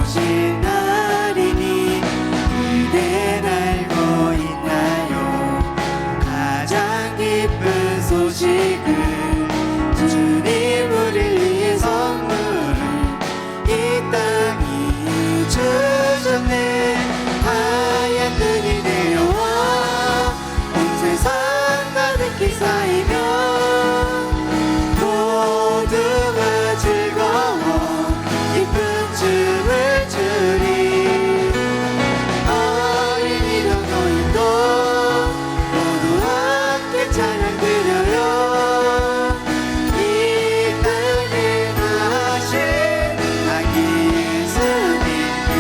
오신 날이니 그댄 알고 있나요? 가장 기쁜 소식은 주님 우리를 위해 선물을 이 땅이 주셨네. 하얀 눈이 내려와 온 세상 가득히 쌓이며 모두가 즐거워 기쁜 춤을 추리. 어린이도 노인도 모두 함께 찬양 드려요. 이 땅에 나신 아기 예수님께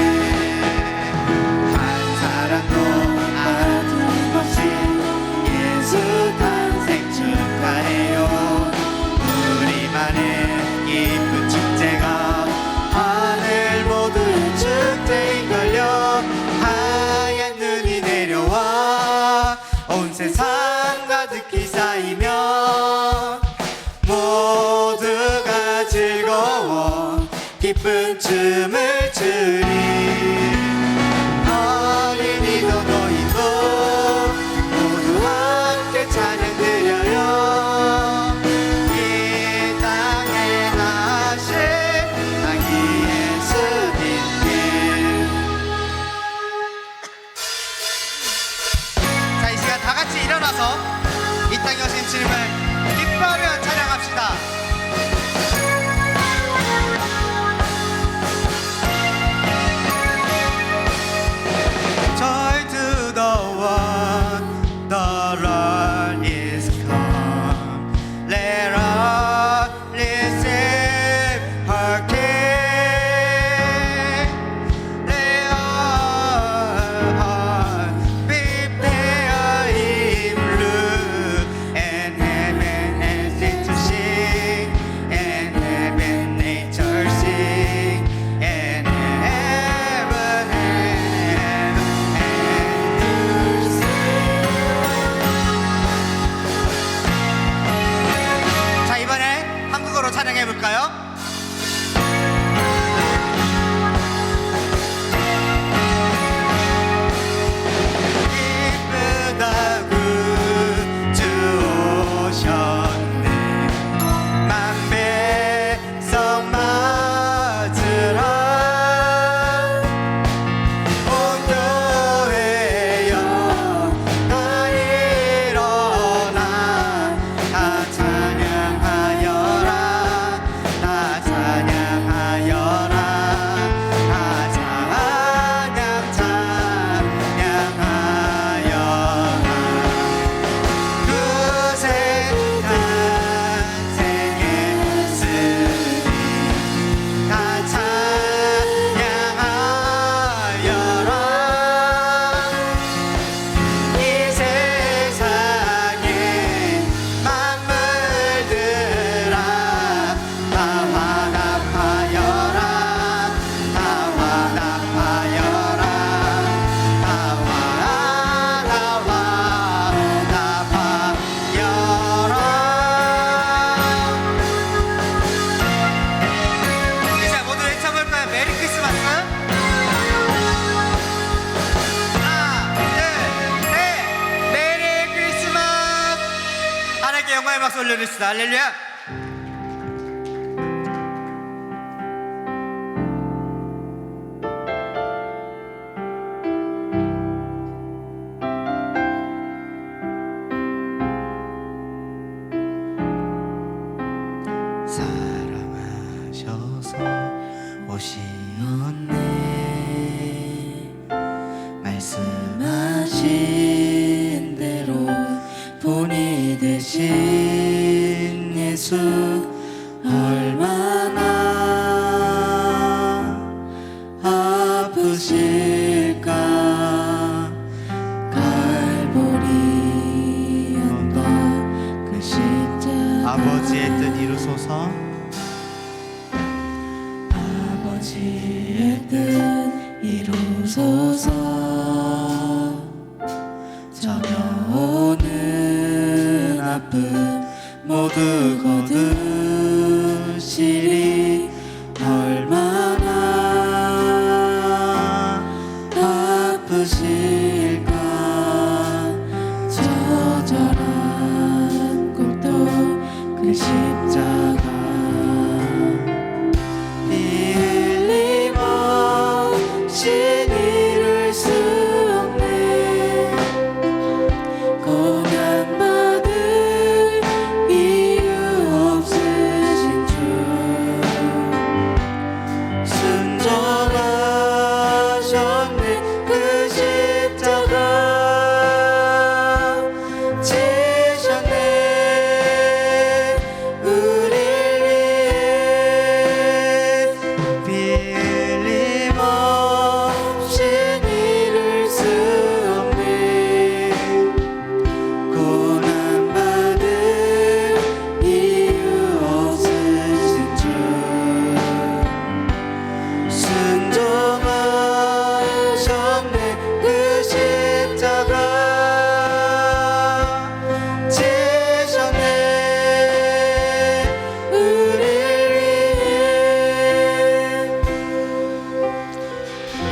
한 사람도 아낌없이 예수 탄생 축하해요. 우리만의 기쁜 축제가 하늘 모두의 축제인걸요. 하얀 눈이 내려와 온 세상 가득히 쌓이며 모두가 즐거워 기쁜 춤을 추리. 어린이도 노인도 모두 함께 찬양 드려요. 이 땅에 나신 아기 예수님께. 자, 이 시간 다 같이 일어나서 이 땅에 오신 주님을 기뻐하며 찬양합시다. Joy to the one, the Lord is come. Let us receive her King. Let our hearts prepare Him blue, and heaven and earth to sing, and heaven nature sing, and heaven and earth sing. 자, 이번에 한국어로 찬양해 볼까요? 기쁘다구 주 오셨네. 만백성 맞으라. 온 교회여 다 일어나 다 찬양하여라. 다 찬양하여라. 다 찬양하여라. 구세 탄생 예수님 다 찬양하여라. 이 세상의 만물들아 다 화답하여라. 다 화답하여라. 다 화답하여라. 이제 모두 외쳐볼까요? 메리 크리스마스. 하나, 둘, 셋. 메리 크리스마스. 하나님께 영광의 박수 올려드립시다. 할렐루야. 사랑하셔서 오시었네. 말씀하신 대로 본이 되신 예수 얼마나 아프실까. 갈보리 언덕 그 십자가 아버지의 뜻 이루소서. 아버지의 뜻 이루소서. 전혀오는 아픔 모두 거두시리 얼마나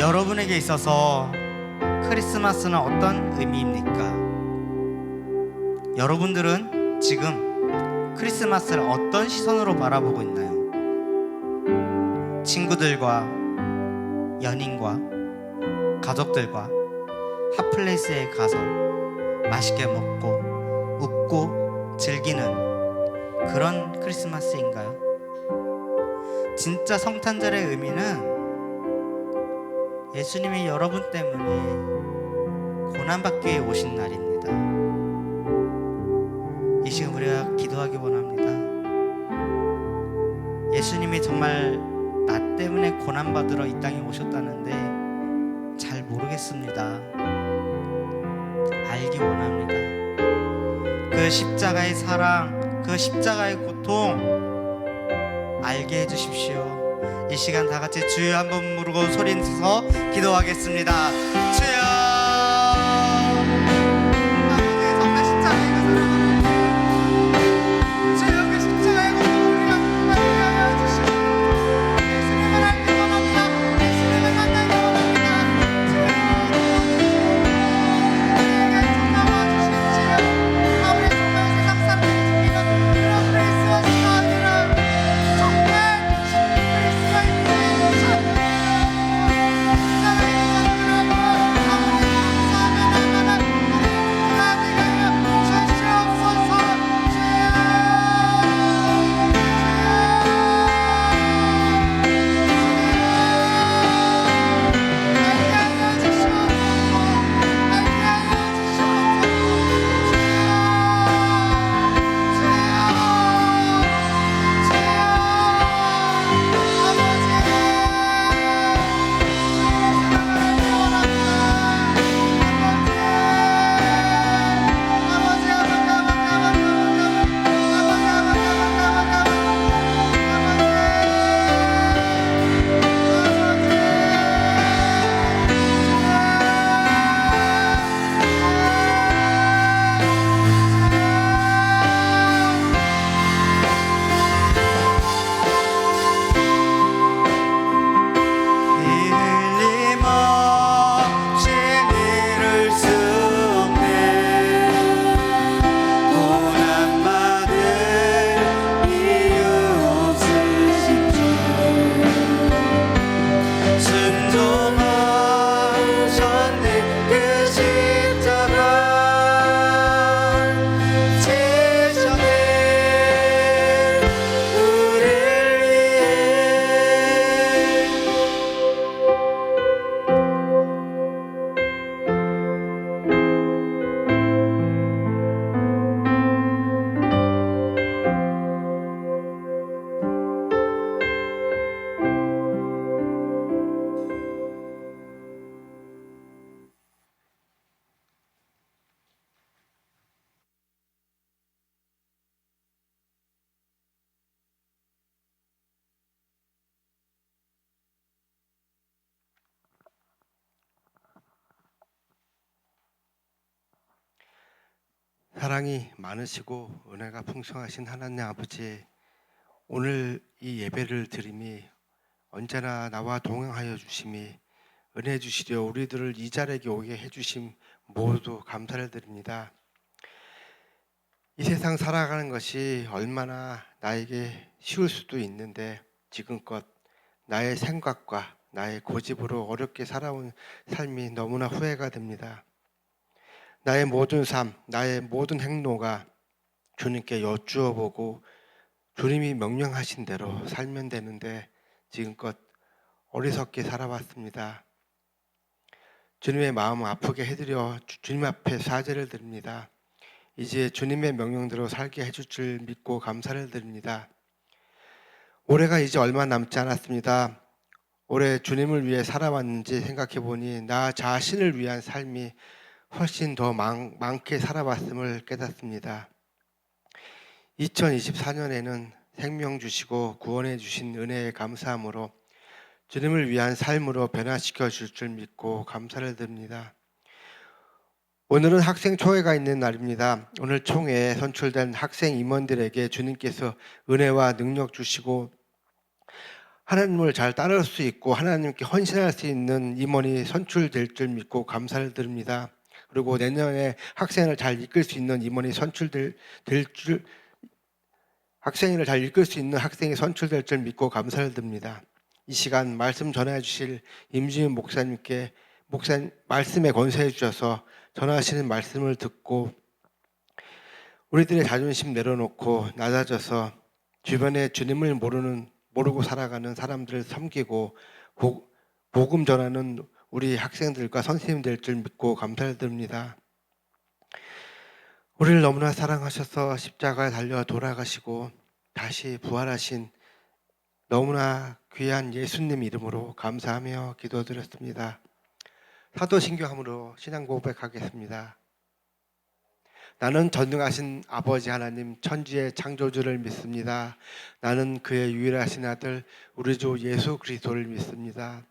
여러분에게 있어서 크리스마스는 어떤 의미입니까? 여러분들은 지금 크리스마스를 어떤 시선으로 바라보고 있나요? 친구들과, 연인과, 가족들과 핫플레이스에 가서 맛있게 먹고 웃고 즐기는 그런 크리스마스인가요? 진짜 성탄절의 의미는 예수님이 여러분 때문에 고난받기 위해 오신 날입니다. 이 시간 우리가 기도하기 원합니다. 예수님이 정말 나 때문에 고난받으러 이 땅에 오셨다는데 잘 모르겠습니다. 알기 원합니다. 그 십자가의 사랑, 그 십자가의 고통 알게 해주십시오. 이 시간 다 같이 주여 한번 부르고 소리 내서 기도하겠습니다. 주여. 아버지 정말 십자가의 그 사랑을 주여 그 십자가의 고통을 우리가 알게 하여 주시고 예수님을 알기 원합니다. 예수님을 만나기 원합니다. 주여 우리에게 찾아와 주십시오. 우리 정말 세상 사람들이 죽이는 그런 크리스마스가 아니라 정말 사랑이 많으시고 은혜가 풍성하신 하나님 아버지, 오늘 이 예배를 드림이 언제나 나와 동행하여 주심이 은혜 주시려 우리들을 이 자리에 오게 해주심 모두 감사를 드립니다. 이 세상 살아가는 것이 얼마나 나에게 쉬울 수도 있는데 지금껏 나의 생각과 나의 고집으로 어렵게 살아온 삶이 너무나 후회가 됩니다. 나의 모든 삶, 나의 모든 행로가 주님께 여쭈어 보고 주님이 명령하신 대로 살면 되는데 지금껏 어리석게 살아왔습니다. 주님의 마음 아프게 해드려 주님 앞에 사죄를 드립니다. 이제 주님의 명령대로 살게 해줄 줄 믿고 감사를 드립니다. 올해가 이제 얼마 남지 않았습니다. 올해 주님을 위해 살아왔는지 생각해 보니 나 자신을 위한 삶이 훨씬 더 많게 살아왔음을 깨닫습니다. 2024년에는 생명 주시고 구원해 주신 은혜에 감사함으로 주님을 위한 삶으로 변화시켜 줄 줄 믿고 감사를 드립니다. 오늘은 학생 총회가 있는 날입니다. 오늘 총회에 선출된 학생 임원들에게 주님께서 은혜와 능력 주시고 하나님을 잘 따를 수 있고 하나님께 헌신할 수 있는 임원이 선출될 줄 믿고 감사를 드립니다. 그리고 내년에 학생을 잘 이끌 수 있는 임원이 학생을 잘 이끌 수 있는 학생이 선출될 줄 믿고 감사를 드립니다. 이 시간 말씀 전해 주실 임지훈 목사님께 말씀에 권세해 주셔서 전하시는 말씀을 듣고 우리들의 자존심 내려놓고 낮아져서 주변에 주님을 모르고 살아가는 사람들을 섬기고 복음 전하는 우리 학생들과 선생님 될 줄 믿고 감사를 드립니다. 우리를 너무나 사랑하셔서 십자가에 달려 돌아가시고 다시 부활하신 너무나 귀한 예수님 이름으로 감사하며 기도드렸습니다. 사도신경함으로 신앙 고백하겠습니다. 나는 전능하신 아버지 하나님 천지의 창조주를 믿습니다. 나는 그의 유일하신 아들 우리 주 예수 그리스도를 믿습니다.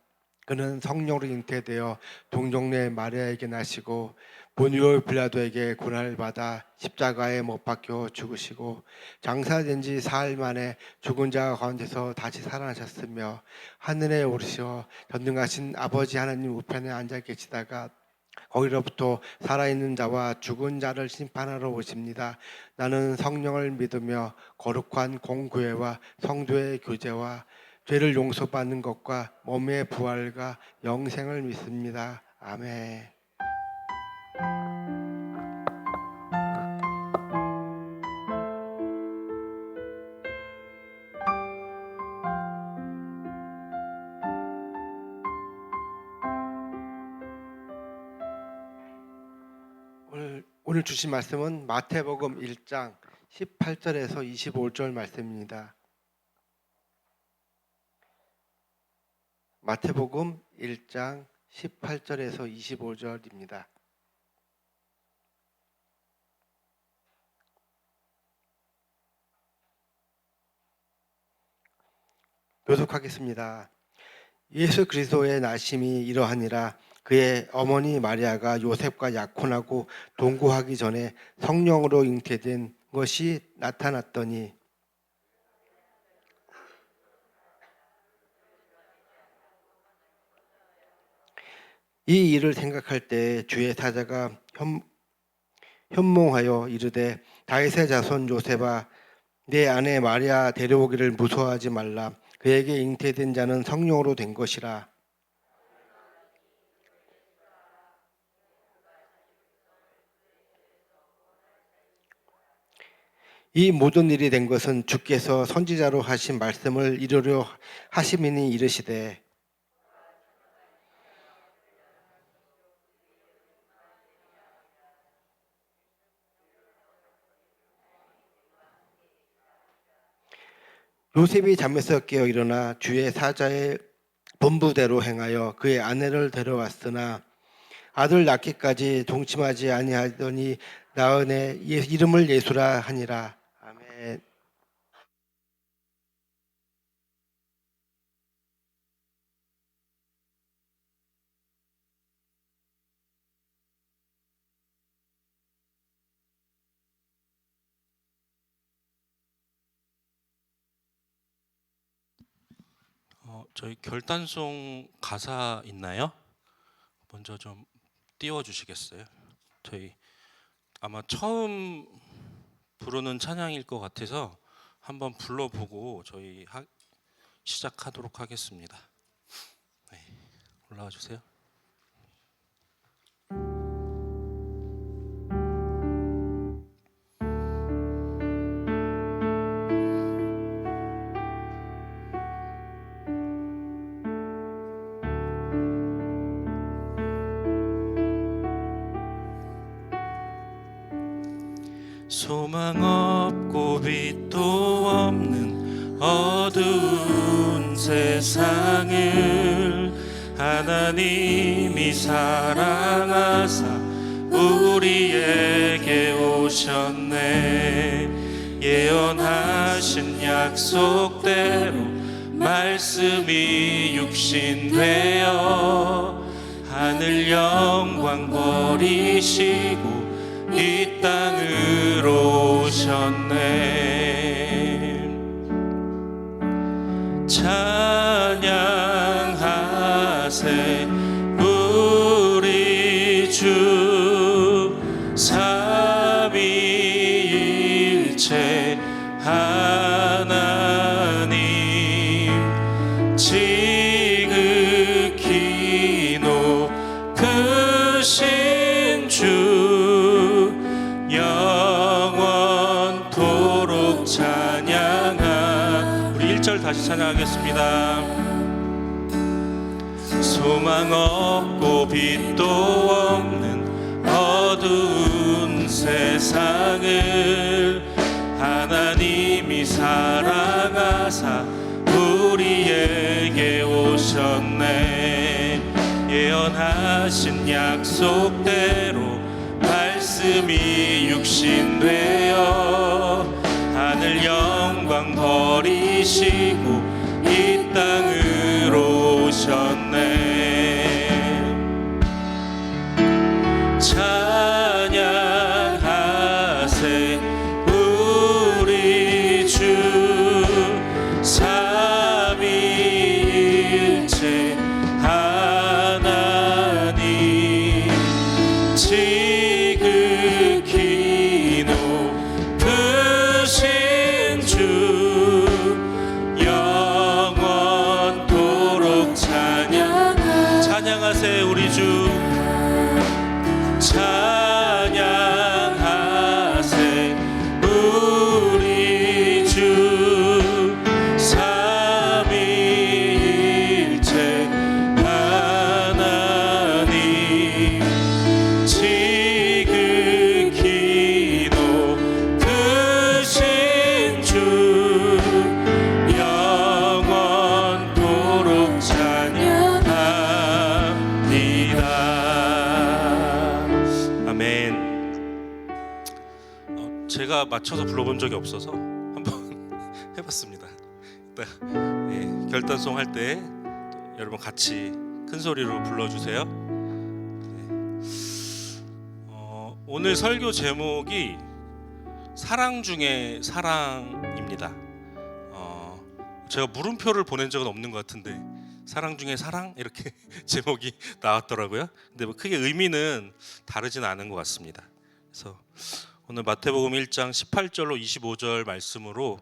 그는 성령으로 잉태되어 동정녀 마리아에게 나시고 본요 빌라도에게 고난을 받아 십자가에 못 박혀 죽으시고 장사된 지 사흘 만에 죽은 자 가운데서 다시 살아나셨으며 하늘에 오르시어 전능하신 아버지 하나님 우편에 앉아 계시다가 거기로부터 살아있는 자와 죽은 자를 심판하러 오십니다. 나는 성령을 믿으며 거룩한 공교회와 성도의 교제와 죄를 용서받는 것과 몸의 부활과 영생을 믿습니다. 아멘. 오늘 주신 말씀은 마태복음 1장 18절에서 25절 말씀입니다. 마태복음 1장 18절에서 25절입니다. 교독하겠습니다. 예수 그리스도의 나심이 이러하니라. 그의 어머니 마리아가 요셉과 약혼하고 동거하기 전에 성령으로 잉태된 것이 나타났더니 이 일을 생각할 때 주의 사자가 현몽하여 이르되 다윗의 자손 요셉아 내 아내 마리아 데려오기를 무서워하지 말라. 그에게 잉태된 자는 성령으로 된 것이라. 이 모든 일이 된 것은 주께서 선지자로 하신 말씀을 이루려 하심이니 이르시되 요셉이 잠에서 깨어 일어나 주의 사자의 본부대로 행하여 그의 아내를 데려왔으나 아들 낳기까지 동침하지 아니하더니 나은의 이름을 예수라 하니라. 아멘. 저희 결단송 가사 있나요? 먼저 좀 띄워주시겠어요? 저희 아마 처음 부르는 찬양일 것 같아서 한번 불러보고 저희 시작하도록 하겠습니다. 네, 올라와 주세요. 소망 없고 빛도 없는 어두운 세상을 하나님이 사랑하사 우리에게 오셨네. 예언하신 약속대로 말씀이 육신되어 하늘 영광 버리시고 이 땅으로 오셨네. 찬양하세 우리 주 삼위일체 하나님 지극히 높으신 주 영원토록 찬양하. 우리 1절 다시 찬양하겠습니다. 소망 없고 빛도 없는 어두운 세상을 하나님이 사랑하사 우리에게 오셨네. 예언하신 약속대로 말씀이 육신되어 하늘 영광 버리시고 이 땅으로 오셨네. 찬양하세 우리 주 삼위일체 하나님 지극히 높으신 주 영원토록 찬양하세 우리 주 찬양하세 우리 주 삼위일체 하나님 지극히 높으신 주 영원토록 찬양합니다. 아멘. 제가 맞춰서 불러본 적이 없어서 한번 해봤습니다. 결단송 할 때 여러분 같이 큰 소리로 불러주세요. 오늘 설교 제목이 사랑 중에 사랑입니다. 제가 물음표를 보낸 적은 없는 것 같은데 사랑 중에 사랑 이렇게 제목이 나왔더라고요. 근데 뭐 크게 의미는 다르진 않은 것 같습니다. 그래서 오늘 마태복음 1장 18절로 25절 말씀으로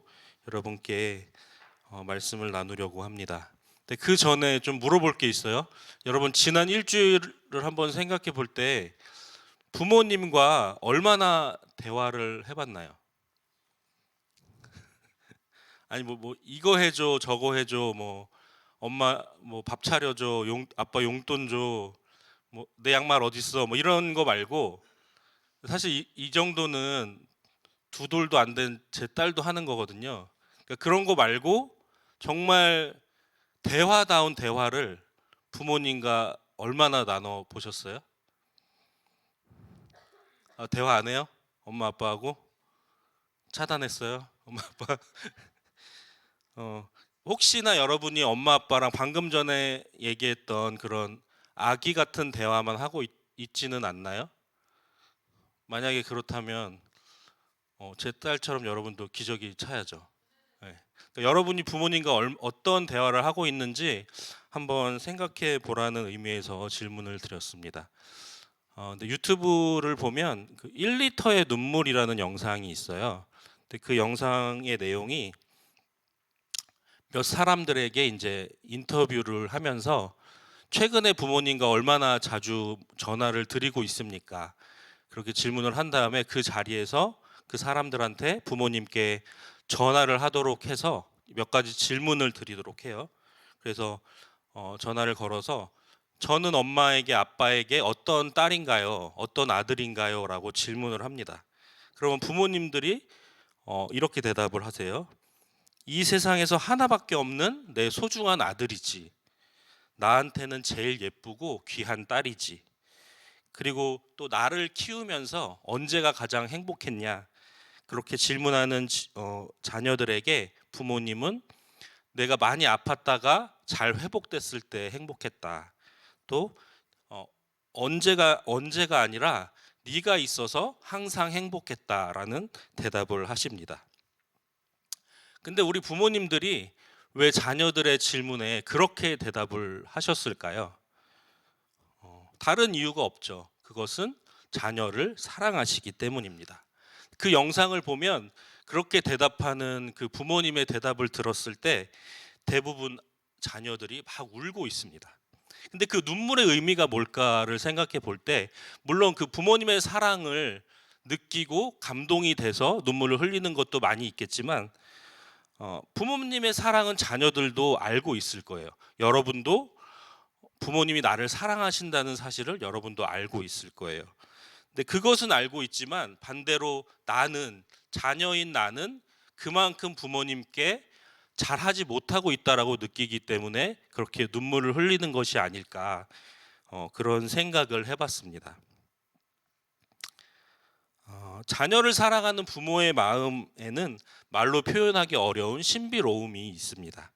여러분께 말씀을 나누려고 합니다. 근데 그 전에 좀 물어볼 게 있어요. 여러분 지난 일주일을 한번 생각해 볼 때 부모님과 얼마나 대화를 해봤나요? 아니 뭐 이거 해줘 저거 해줘 뭐 엄마 뭐 밥 차려줘 아빠 용돈 줘 뭐 내 양말 어딨어 뭐 이런 거 말고 사실 이 정도는 두 돌도 안 된 제 딸도 하는 거거든요. 그러니까 그런 거 말고 정말 대화다운 대화를 부모님과 얼마나 나눠 보셨어요? 대화 안 해요? 엄마 아빠하고 차단했어요? 엄마 아빠 혹시나 여러분이 엄마 아빠랑 방금 전에 얘기했던 그런 아기 같은 대화만 하고 있지는 않나요? 만약에 그렇다면 제 딸처럼 여러분도 기저귀 차야죠. 네. 그러니까 여러분이 부모님과 어떤 대화를 하고 있는지 한번 생각해 보라는 의미에서 질문을 드렸습니다. 근데 유튜브를 보면 그 1리터의 눈물이라는 영상이 있어요. 근데 그 영상의 내용이 몇 사람들에게 이제 인터뷰를 하면서 최근에 부모님과 얼마나 자주 전화를 드리고 있습니까? 그렇게 질문을 한 다음에 그 자리에서 그 사람들한테 부모님께 전화를 하도록 해서 몇 가지 질문을 드리도록 해요. 그래서 전화를 걸어서 저는 엄마에게 아빠에게 어떤 딸인가요? 어떤 아들인가요? 라고 질문을 합니다. 그러면 부모님들이 이렇게 대답을 하세요. 이 세상에서 하나밖에 없는 내 소중한 아들이지. 나한테는 제일 예쁘고 귀한 딸이지. 그리고 또 나를 키우면서 언제가 가장 행복했냐? 그렇게 질문하는 자녀들에게 부모님은 내가 많이 아팠다가 잘 회복됐을 때 행복했다. 또 언제가 아니라 네가 있어서 항상 행복했다라는 대답을 하십니다. 근데 우리 부모님들이 왜 자녀들의 질문에 그렇게 대답을 하셨을까요? 다른 이유가 없죠. 그것은 자녀를 사랑하시기 때문입니다. 그 영상을 보면 그렇게 대답하는 그 부모님의 대답을 들었을 때 대부분 자녀들이 막 울고 있습니다. 근데 그 눈물의 의미가 뭘까를 생각해 볼 때, 물론 그 부모님의 사랑을 느끼고 감동이 돼서 눈물을 흘리는 것도 많이 있겠지만, 부모님의 사랑은 자녀들도 알고 있을 거예요. 여러분도 부모님이 나를 사랑하신다는 사실을 여러분도 알고 있을 거예요. 근데 그것은 알고 있지만 반대로 자녀인 나는 그만큼 부모님께 잘하지 못하고 있다라고 느끼기 때문에 그렇게 눈물을 흘리는 것이 아닐까, 그런 생각을 해봤습니다. 자녀를 사랑하는 부모의 마음에는 말로 표현하기 어려운 신비로움이 있습니다.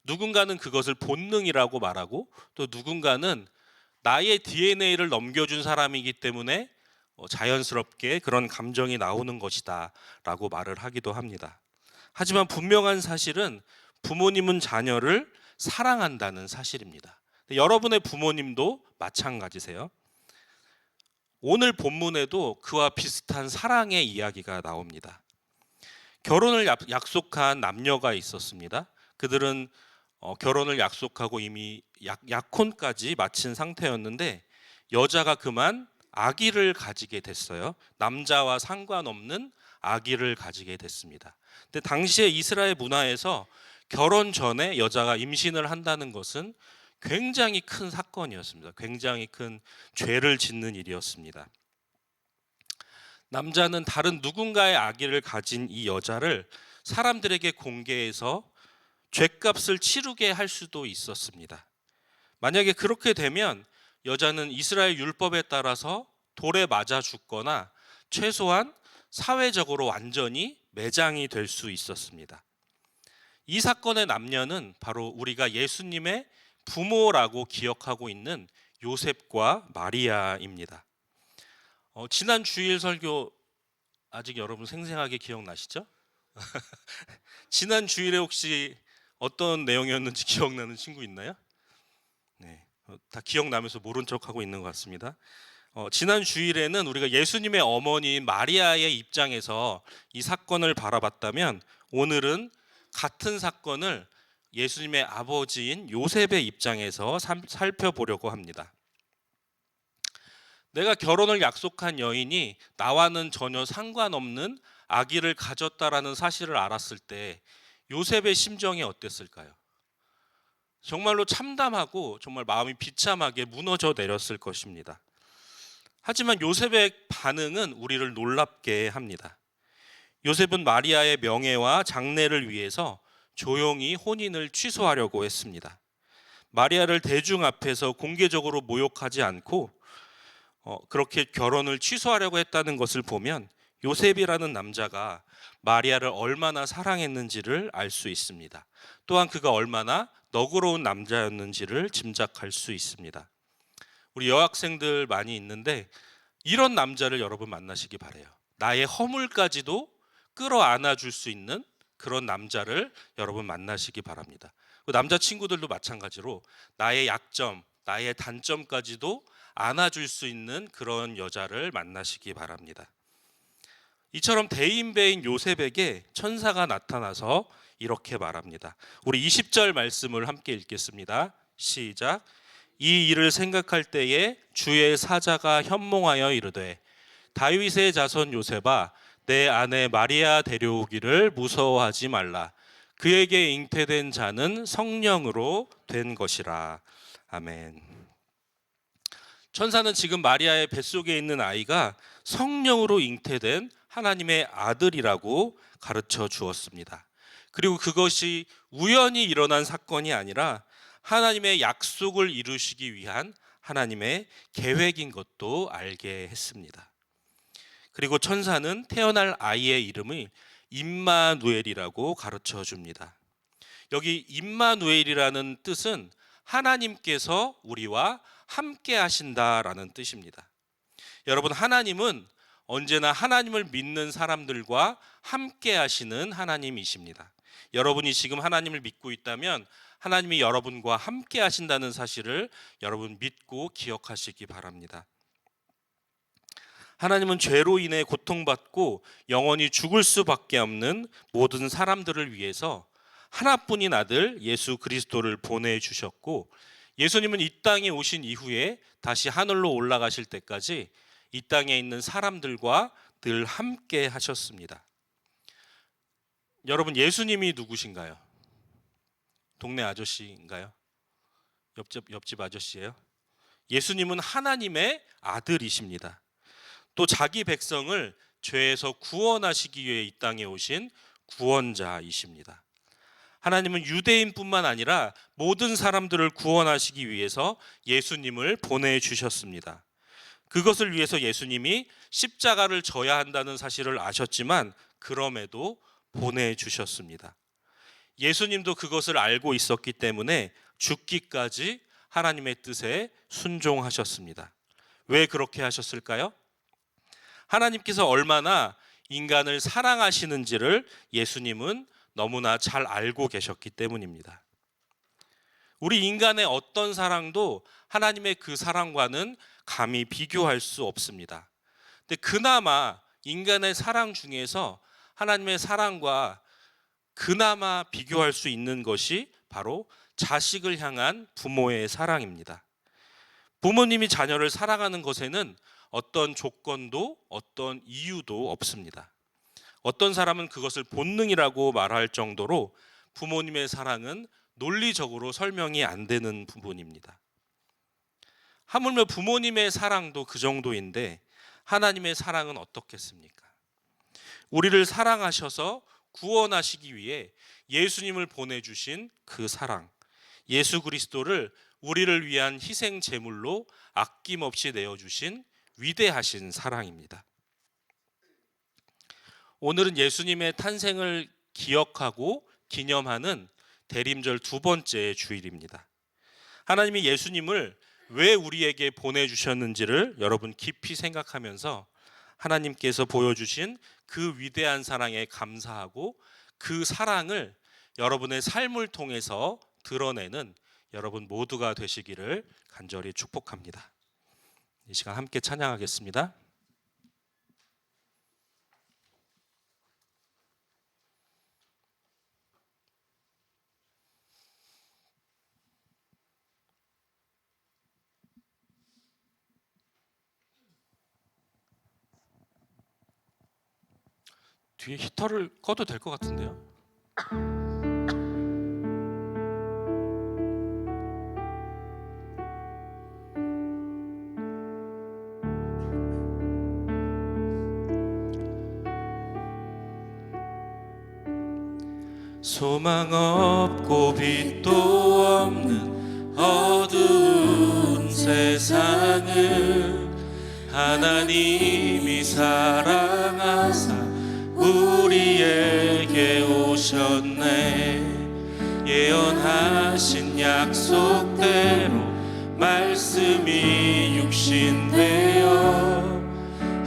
누군가는 그것을 본능이라고 말하고, 또 누군가는 나의 DNA를 넘겨준 사람이기 때문에 자연스럽게 그런 감정이 나오는 것이다 라고 말을 하기도 합니다. 하지만 분명한 사실은 부모님은 자녀를 사랑한다는 사실입니다. 여러분의 부모님도 마찬가지세요. 오늘 본문에도 그와 비슷한 사랑의 이야기가 나옵니다. 결혼을 약속한 남녀가 있었습니다. 그들은 결혼을 약속하고 이미 약혼까지 마친 상태였는데 여자가 그만 아기를 가지게 됐어요. 남자와 상관없는 아기를 가지게 됐습니다. 근데 당시에 이스라엘 문화에서 결혼 전에 여자가 임신을 한다는 것은 굉장히 큰 사건이었습니다. 굉장히 큰 죄를 짓는 일이었습니다. 남자는 다른 누군가의 아기를 가진 이 여자를 사람들에게 공개해서 죗값을 치르게 할 수도 있었습니다. 만약에 그렇게 되면 여자는 이스라엘 율법에 따라서 돌에 맞아 죽거나 최소한 사회적으로 완전히 매장이 될 수 있었습니다. 이 사건의 남녀는 바로 우리가 예수님의 부모라고 기억하고 있는 요셉과 마리아입니다. 지난 주일 설교 아직 여러분 생생하게 기억나시죠? 지난 주일에 혹시 어떤 내용이었는지 기억나는 친구 있나요? 네, 다 기억나면서 모른 척하고 있는 것 같습니다. 지난 주일에는 우리가 예수님의 어머니인 마리아의 입장에서 이 사건을 바라봤다면, 오늘은 같은 사건을 예수님의 아버지인 요셉의 입장에서 살펴보려고 합니다. 내가 결혼을 약속한 여인이 나와는 전혀 상관없는 아기를 가졌다라는 사실을 알았을 때 요셉의 심정이 어땠을까요? 정말로 참담하고 정말 마음이 비참하게 무너져 내렸을 것입니다. 하지만 요셉의 반응은 우리를 놀랍게 합니다. 요셉은 마리아의 명예와 장래를 위해서 조용히 혼인을 취소하려고 했습니다. 마리아를 대중 앞에서 공개적으로 모욕하지 않고 그렇게 결혼을 취소하려고 했다는 것을 보면 요셉이라는 남자가 마리아를 얼마나 사랑했는지를 알 수 있습니다. 또한 그가 얼마나 너그러운 남자였는지를 짐작할 수 있습니다. 우리 여학생들 많이 있는데 이런 남자를 여러분 만나시기 바라요. 나의 허물까지도 끌어안아 줄 수 있는 그런 남자를 여러분 만나시기 바랍니다. 남자친구들도 마찬가지로 나의 약점, 나의 단점까지도 안아줄 수 있는 그런 여자를 만나시기 바랍니다. 이처럼 대인배인 요셉에게 천사가 나타나서 이렇게 말합니다. 우리 20절 말씀을 함께 읽겠습니다. 시작. 이 일을 생각할 때에 주의 사자가 현몽하여 이르되 다윗의 자손 요셉아 내 아내 마리아 데려오기를 무서워하지 말라. 그에게 잉태된 자는 성령으로 된 것이라. 아멘. 천사는 지금 마리아의 뱃속에 있는 아이가 성령으로 잉태된 하나님의 아들이라고 가르쳐 주었습니다. 그리고 그것이 우연히 일어난 사건이 아니라 하나님의 약속을 이루시기 위한 하나님의 계획인 것도 알게 했습니다. 그리고 천사는 태어날 아이의 이름을 임마누엘이라고 가르쳐 줍니다. 여기 임마누엘이라는 뜻은 하나님께서 우리와 함께 하신다라는 뜻입니다. 여러분, 하나님은 언제나 하나님을 믿는 사람들과 함께 하시는 하나님이십니다. 여러분이 지금 하나님을 믿고 있다면 하나님이 여러분과 함께 하신다는 사실을 여러분 믿고 기억하시기 바랍니다. 하나님은 죄로 인해 고통받고 영원히 죽을 수밖에 없는 모든 사람들을 위해서 하나뿐인 아들 예수 그리스도를 보내주셨고, 예수님은 이 땅에 오신 이후에 다시 하늘로 올라가실 때까지 이 땅에 있는 사람들과 늘 함께 하셨습니다. 여러분, 예수님이 누구신가요? 동네 아저씨인가요? 옆집 아저씨예요? 예수님은 하나님의 아들이십니다. 또 자기 백성을 죄에서 구원하시기 위해 이 땅에 오신 구원자이십니다. 하나님은 유대인뿐만 아니라 모든 사람들을 구원하시기 위해서 예수님을 보내주셨습니다. 그것을 위해서 예수님이 십자가를 져야 한다는 사실을 아셨지만 그럼에도 보내주셨습니다. 예수님도 그것을 알고 있었기 때문에 죽기까지 하나님의 뜻에 순종하셨습니다. 왜 그렇게 하셨을까요? 하나님께서 얼마나 인간을 사랑하시는지를 예수님은 너무나 잘 알고 계셨기 때문입니다. 우리 인간의 어떤 사랑도 하나님의 그 사랑과는 감히 비교할 수 없습니다. 근데 그나마 인간의 사랑 중에서 하나님의 사랑과 그나마 비교할 수 있는 것이 바로 자식을 향한 부모의 사랑입니다. 부모님이 자녀를 사랑하는 것에는 어떤 조건도 어떤 이유도 없습니다. 어떤 사람은 그것을 본능이라고 말할 정도로 부모님의 사랑은 논리적으로 설명이 안 되는 부분입니다. 하물며 부모님의 사랑도 그 정도인데 하나님의 사랑은 어떻겠습니까? 우리를 사랑하셔서 구원하시기 위해 예수님을 보내주신 그 사랑, 예수 그리스도를 우리를 위한 희생 제물로 아낌없이 내어주신 위대하신 사랑입니다. 오늘은 예수님의 탄생을 기억하고 기념하는 대림절 두 번째 주일입니다. 하나님이 예수님을 왜 우리에게 보내주셨는지를 여러분 깊이 생각하면서 하나님께서 보여주신 그 위대한 사랑에 감사하고 그 사랑을 여러분의 삶을 통해서 드러내는 여러분 모두가 되시기를 간절히 축복합니다. 이 시간 함께 찬양하겠습니다. 뒤에 히터를 꺼도 될 것 같은데요. 소망 없고 빛도 없는 어두운 세상을 하나님이 사랑하사 우리에게 오셨네. 예언하신 약속대로 말씀이 육신되어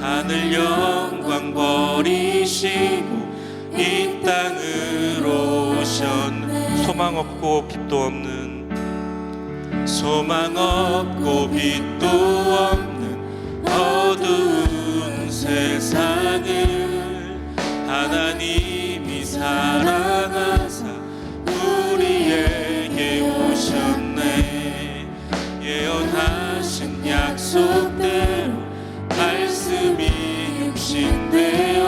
하늘 영광 버리시고 이 땅으로 오셨네. 소망 없고 빛도 없는 소망 없고 빛도 없는 어두운 세상을 하나님이 사랑하사 우리에게 오셨네. 예언하신 약속대로 말씀이 육신되어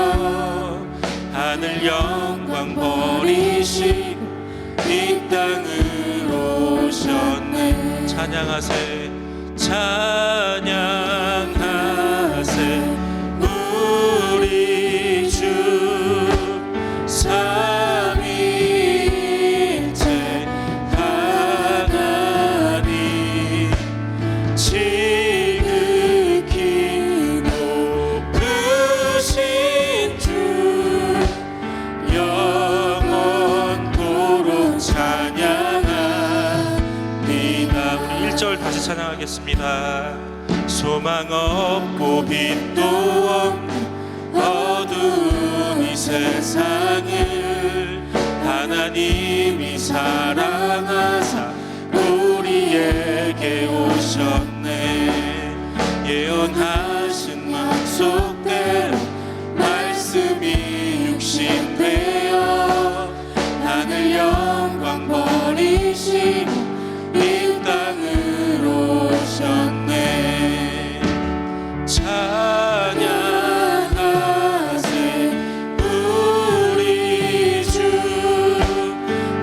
하늘 영광 버리시고 이 땅으로 오셨네. 찬양하세 찬양하세 우리 주 삼위일체 하나님 지극히 높으신 주 영원토록 찬양합니다. 우리 1절 다시 찬양하겠습니다. 소망 없고 빛도 없는 어두운 이 세상을 하나님이 사랑하사 우리에게 오셨네. 예언하신 약속대로 말씀이 육신되어 하늘 영광 버리시고 이 땅으로 오셨네. 찬양하세 우리 주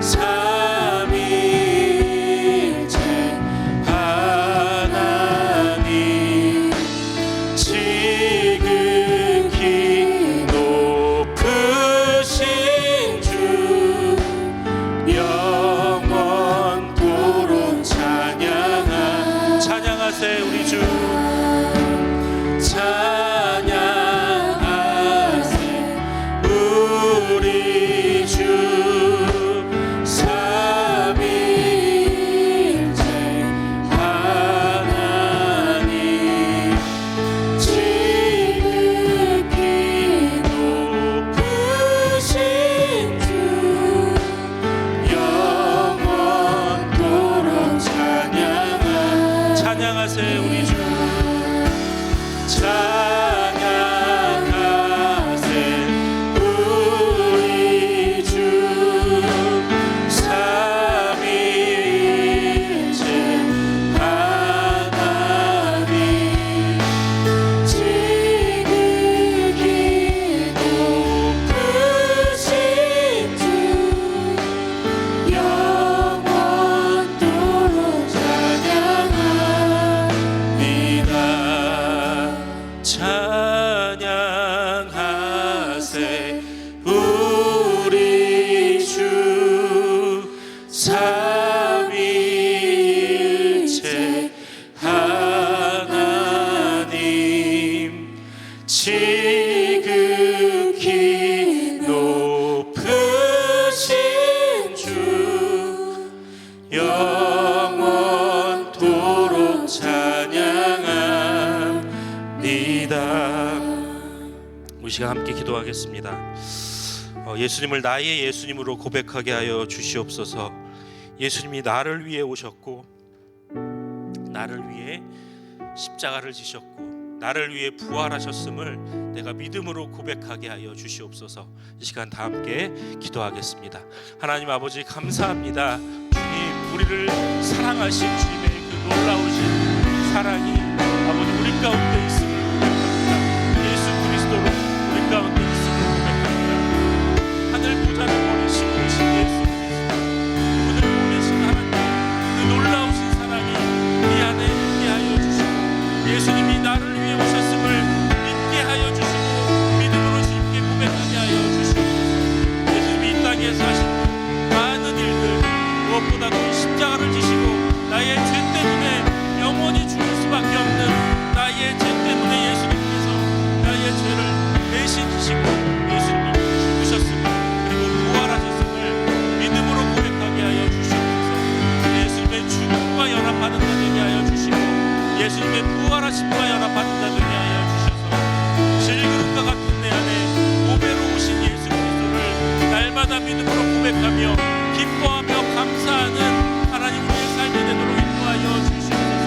삼위일체 하나님 지극히 높으신 주 영원토록 찬양하세 우리 주 찬양하세 우리 주 삼위일체 하나님 지극히 높으신 주 영원토록 찬양하세 우리 주 찬양하세 우리 주 삼위일체 하나님 지극히 높으신 주 영원토록 찬양합니다. 찬양하세 우리 주 삼위일체 하나님 지극히 높으신 주 영원토록 찬양합니다. 우리 시간 함께 기도하겠습니다. 예수님을 나의 예수님으로 고백하게 하여 주시옵소서. 예수님이 나를 위해 오셨고 나를 위해 십자가를 지셨고 나를 위해 부활하셨음을 내가 믿음으로 고백하게 하여 주시옵소서. 이 시간 다 함께 기도하겠습니다. 하나님 아버지 감사합니다. 주님 우리를 사랑하신 주님의 그 놀라우신 사랑이 아버지 우리 가운데 있음을 고백합니다. 예수 그리스도로 우리 가운데 있음을 고백합니다. 하늘 보좌를 버리시고 오신 예수 그리스도 오늘 보내신 하나님 그 놀라우신 사랑이 이 안에 있게 하여 주시고 예수님이 나를 위해 오셨음을 믿게 하여 주시고 믿음으로 주님께 고백하게 하여 주시옵소서. 예수님이 이 땅에서 하신 많은 일들 무엇보다도 십자가를 지시고 나의 죄 때문에 영원히 죽을 수밖에 없는 나의 죄 때문에 예수님께서 나의 죄를 대신 지시고 예수님이 죽으셨음을 그리고 부활하셨음을 믿음으로 고백하게 하여 주시옵소서. 예수님의 죽음과 연합하는 자 되게 하여 주시고 예수님의 부활하심과 연합하는 자 되게 하여 주셔서 질그릇과 같은 내 안에 보배로 오신 예수 그리스도를 날마다 믿음으로 고백하며 기뻐하며 감사하는 하나님 우리의 삶이 되도록 인도하여 주시옵소서.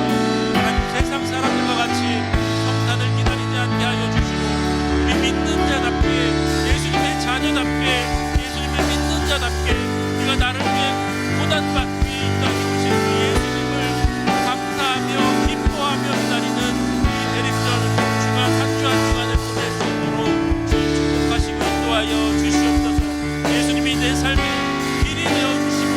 하나님 세상 사람들과 같이 성탄을 기다리지 않게 하여 주시고 우리 믿는 자답게 예수님의 자녀답게 예수님을 믿는 자답게 우리가 나를 위해 고난받기 위해 이 땅에 오신 그 예수님을 감사하며 기뻐하며 기다리는 이 대립절 주간 한 주 한 주간을 보낼 수 있도록 주님 축복하시고 인도하여 주시옵소서. 예수님이 내 삶의 길이 되어주시고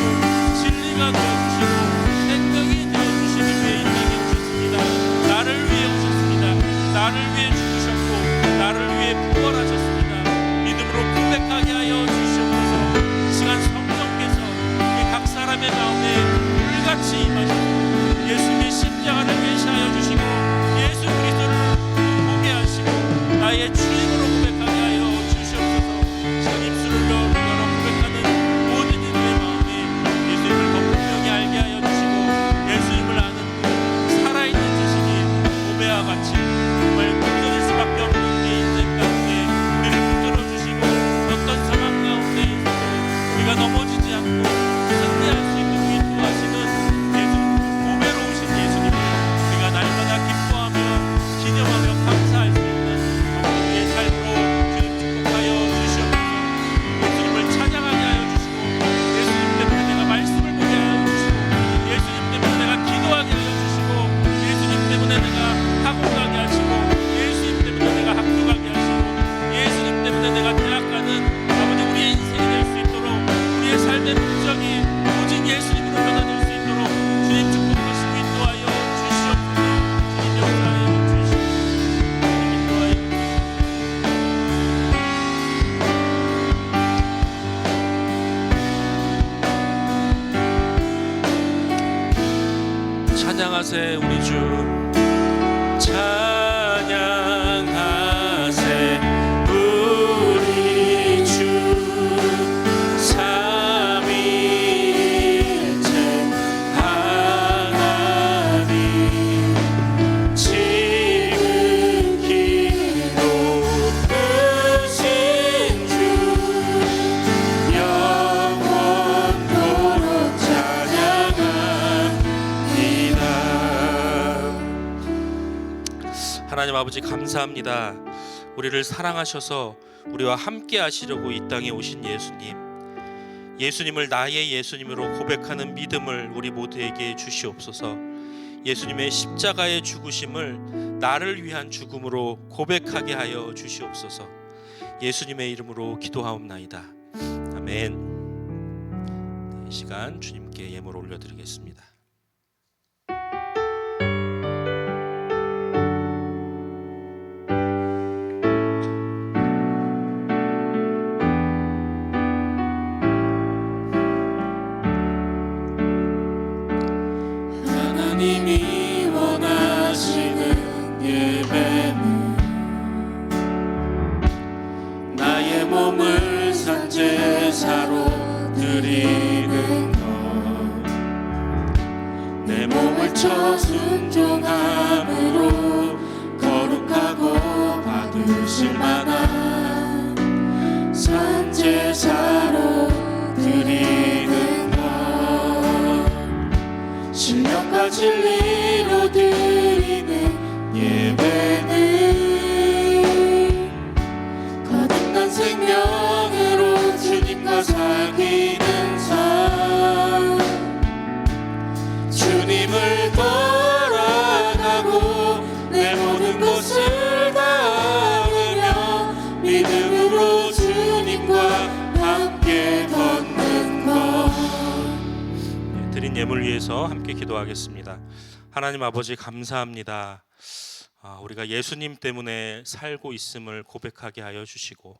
찬양하세 우리 주 찬양하세 우리 주 삼위일체 하나님 지극히 높으신 주 영원토록 찬양합니다. 하나님 아버지 감사합니다. 우리를 사랑하셔서 우리와 함께 하시려고 이 땅에 오신 예수님을 나의 예수님으로 고백하는 믿음을 우리 모두에게 주시옵소서. 예수님의 십자가의 죽으심을 나를 위한 죽음으로 고백하게 하여 주시옵소서. 예수님의 이름으로 기도하옵나이다. 아멘. 이 시간 주님께 예물을 올려드리겠습니다. 하나님이 원하시는 예배는 나의 몸을 산제사로 드리는 것, 내 몸을 쳐 순종함으로 거룩하고 받으실 만한 산제사로 드리는 것, 신령과 진리로 드리는 예배는 거듭난 생명으로 주님과 사귀는 삶, 주님을 따라가고 내 모든 것을 다하며 믿음으로 주님과 함께 걷는 것. 드린 예물 위해서 함께 기도하겠습니다. 하나님 아버지 감사합니다. 우리가 예수님 때문에 살고 있음을 고백하게 하여 주시고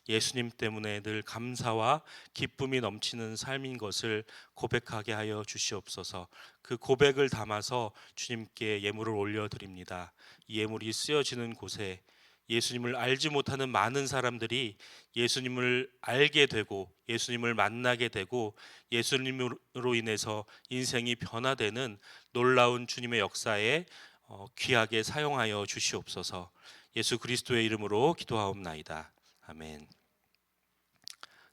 예수님 때문에 늘 감사와 기쁨이 넘치는 삶인 것을 고백하게 하여 주시옵소서. 그 고백을 담아서 주님께 예물을 올려드립니다. 이 예물이 쓰여지는 곳에 예수님을 알지 못하는 많은 사람들이 예수님을 알게 되고 예수님을 만나게 되고 예수님으로 인해서 인생이 변화되는 놀라운 주님의 역사에 귀하게 사용하여 주시옵소서. 예수 그리스도의 이름으로 기도하옵나이다. 아멘.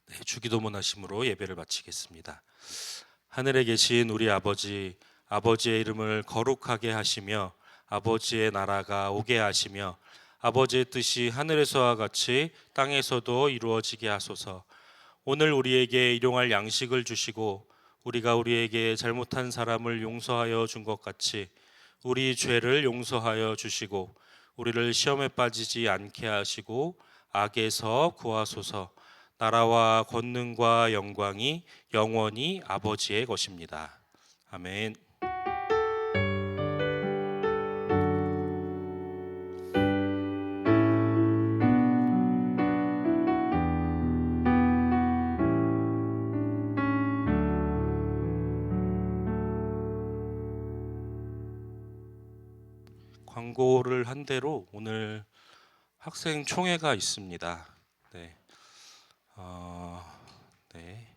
네, 주기도문 하심으로 예배를 마치겠습니다. 하늘에 계신 우리 아버지, 아버지의 이름을 거룩하게 하시며 아버지의 나라가 오게 하시며 아버지의 뜻이 하늘에서와 같이 땅에서도 이루어지게 하소서. 오늘 우리에게 일용할 양식을 주시고 우리가 우리에게 잘못한 사람을 용서하여 준 것 같이 우리 죄를 용서하여 주시고 우리를 시험에 빠지지 않게 하시고 악에서 구하소서. 나라와 권능과 영광이 영원히 아버지의 것입니다. 아멘. 광고를 한 대로 오늘 학생 총회가 있습니다. 네. 네.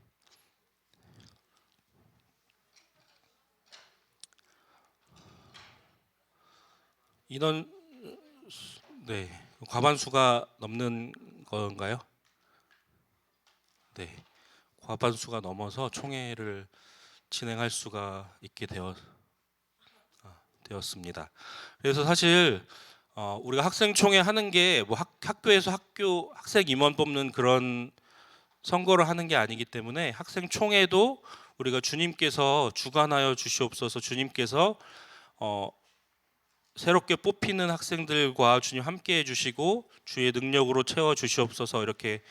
인원 과반수가 넘는 건가요? 네. 과반수가 넘어서 총회를 진행할 수가 있게 되었습니다. 그래서 사실 우리가 학생총회 하는 게 뭐 학교에서 학생 임원 뽑는 그런 선거를 하는 게 아니기 때문에 학생총회도 우리가 주님께서 주관하여 주시옵소서. 주님께서 새롭게 뽑히는 학생들과 주님 함께 해주시고 주의 능력으로 채워 주시옵소서. 이렇게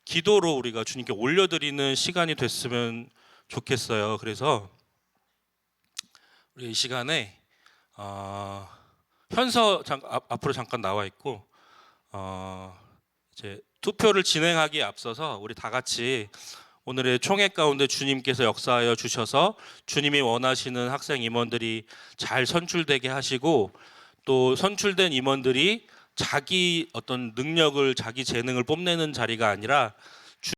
기도로 우리가 주님께 올려드리는 시간이 됐으면 좋겠어요. 그래서 우리 이 시간에 현서 앞으로 잠깐 나와 있고 이제 투표를 진행하기에 앞서서 우리 다 같이 오늘의 총회 가운데 주님께서 역사하여 주셔서 주님이 원하시는 학생 임원들이 잘 선출되게 하시고 또 선출된 임원들이 자기 어떤 능력을 자기 재능을 뽐내는 자리가 아니라